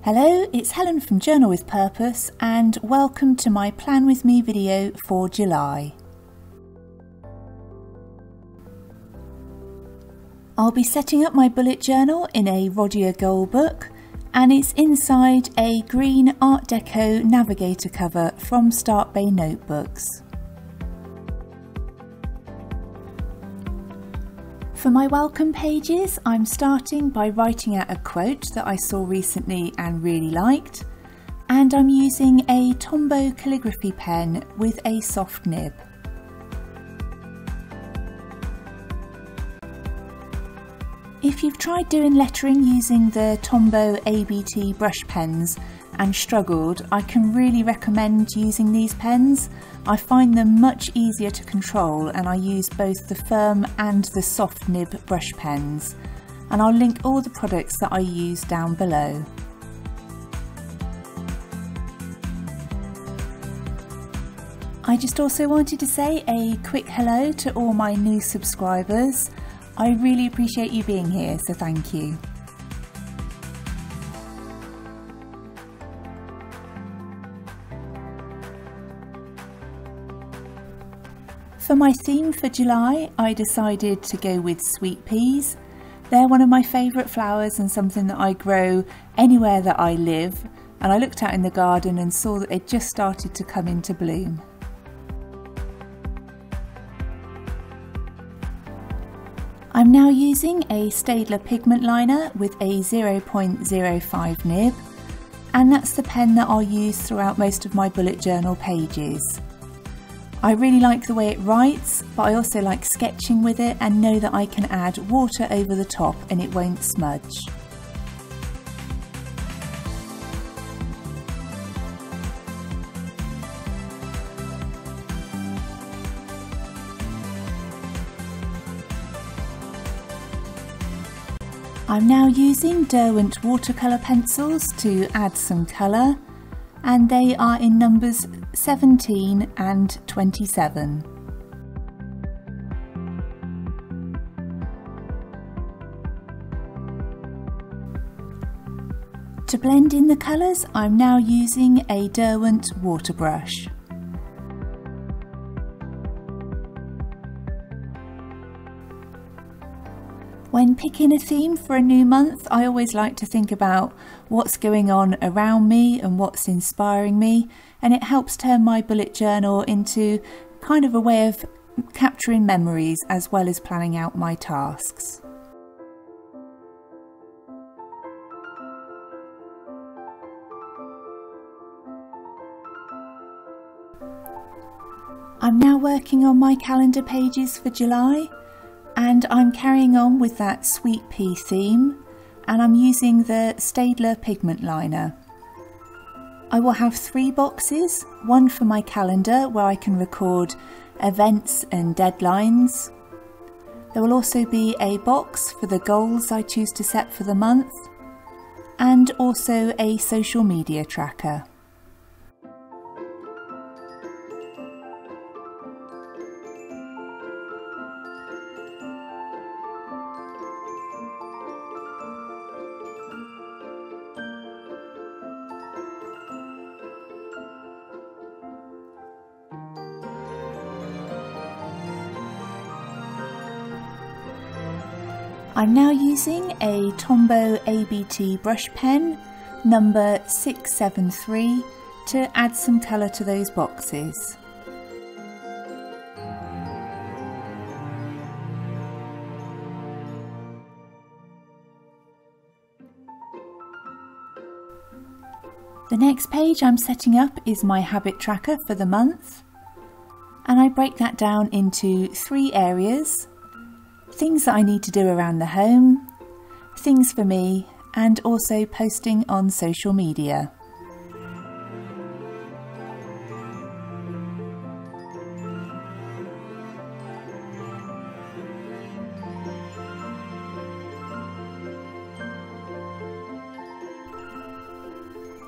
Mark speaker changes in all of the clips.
Speaker 1: Hello, it's Helen from Journal with Purpose and welcome to my Plan With Me video for July. I'll be setting up my bullet journal in a Rodier Gold book and it's inside a green Art Deco navigator cover from Start Bay Notebooks. For my welcome pages, I'm starting by writing out a quote that I saw recently and really liked, and I'm using a Tombow calligraphy pen with a soft nib. If you've tried doing lettering using the Tombow ABT brush pens and struggled, I can really recommend using these pens. I find them much easier to control and I use both the firm and the soft nib brush pens, and I'll link all the products that I use down below. I just also wanted to say a quick hello to all my new subscribers. I really appreciate you being here, so thank you. For my theme for July, I decided to go with sweet peas. They're one of my favourite flowers and something that I grow anywhere that I live, and I looked out in the garden and saw that they'd just started to come into bloom. I'm now using a Staedtler pigment liner with a 0.05 nib, and that's the pen that I'll use throughout most of my bullet journal pages. I really like the way it writes, but I also like sketching with it and know that I can add water over the top and it won't smudge. I'm now using Derwent watercolour pencils to add some colour, and they are in numbers 17 and 27. To blend in the colours, I'm now using a Derwent water brush. When picking a theme for a new month, I always like to think about what's going on around me and what's inspiring me, and it helps turn my bullet journal into kind of a way of capturing memories as well as planning out my tasks. I'm now working on my calendar pages for July. And I'm carrying on with that sweet pea theme, and I'm using the Staedtler pigment liner. I will have 3 boxes, one for my calendar where I can record events and deadlines. There will also be a box for the goals I choose to set for the month, and also a social media tracker. I'm now using a Tombow ABT brush pen, number 673, to add some colour to those boxes. The next page I'm setting up is my habit tracker for the month, and I break that down into 3 areas. Things that I need to do around the home, things for me, and also posting on social media.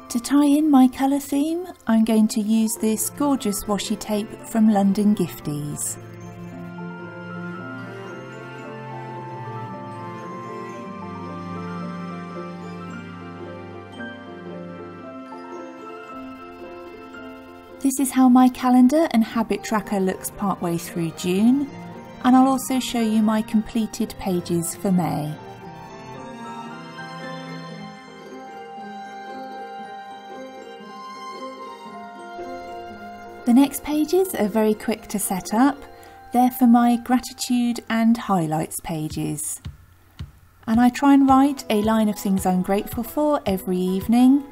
Speaker 1: To tie in my colour theme, I'm going to use this gorgeous washi tape from London Gifties. This is how my calendar and habit tracker looks partway through June, and I'll also show you my completed pages for May. The next pages are very quick to set up. They're for my gratitude and highlights pages. And I try and write a line of things I'm grateful for every evening,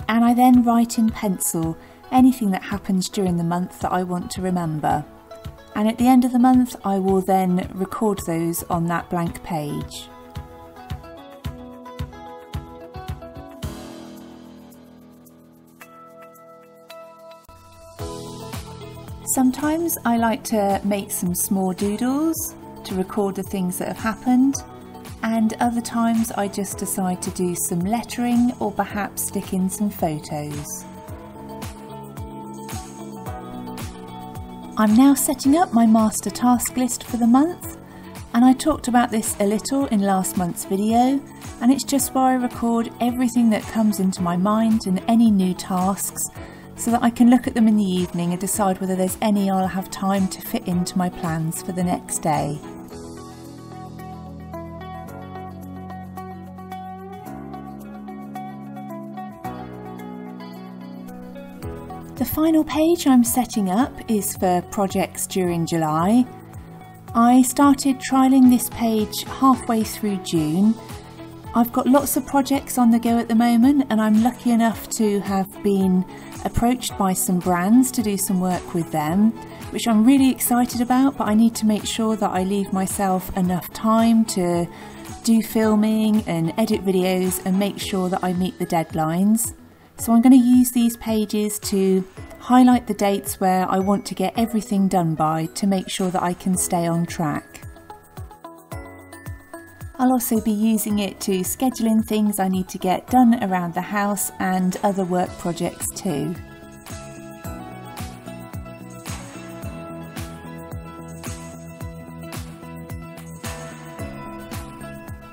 Speaker 1: and I then write in pencil anything that happens during the month that I want to remember. And at the end of the month I will then record those on that blank page. Sometimes I like to make some small doodles to record the things that have happened, and other times I just decide to do some lettering or perhaps stick in some photos. I'm now setting up my master task list for the month, and I talked about this a little in last month's video, and it's just where I record everything that comes into my mind and any new tasks, so that I can look at them in the evening and decide whether there's any I'll have time to fit into my plans for the next day. The final page I'm setting up is for projects during July. I started trialling this page halfway through June. I've got lots of projects on the go at the moment, and I'm lucky enough to have been approached by some brands to do some work with them, which I'm really excited about, but I need to make sure that I leave myself enough time to do filming and edit videos and make sure that I meet the deadlines. So I'm going to use these pages to highlight the dates where I want to get everything done by to make sure that I can stay on track. I'll also be using it to schedule in things I need to get done around the house and other work projects too.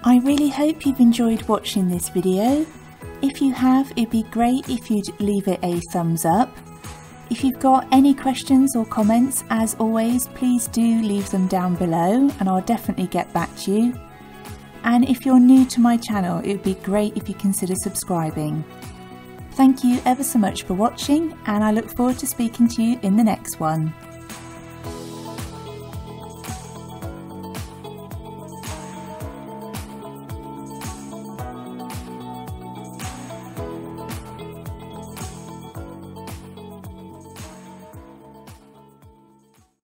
Speaker 1: I really hope you've enjoyed watching this video. If you have, it'd be great if you'd leave it a thumbs up. If you've got any questions or comments, as always, please do leave them down below and I'll definitely get back to you. And if you're new to my channel, it would be great if you consider subscribing. Thank you ever so much for watching, and I look forward to speaking to you in the next one.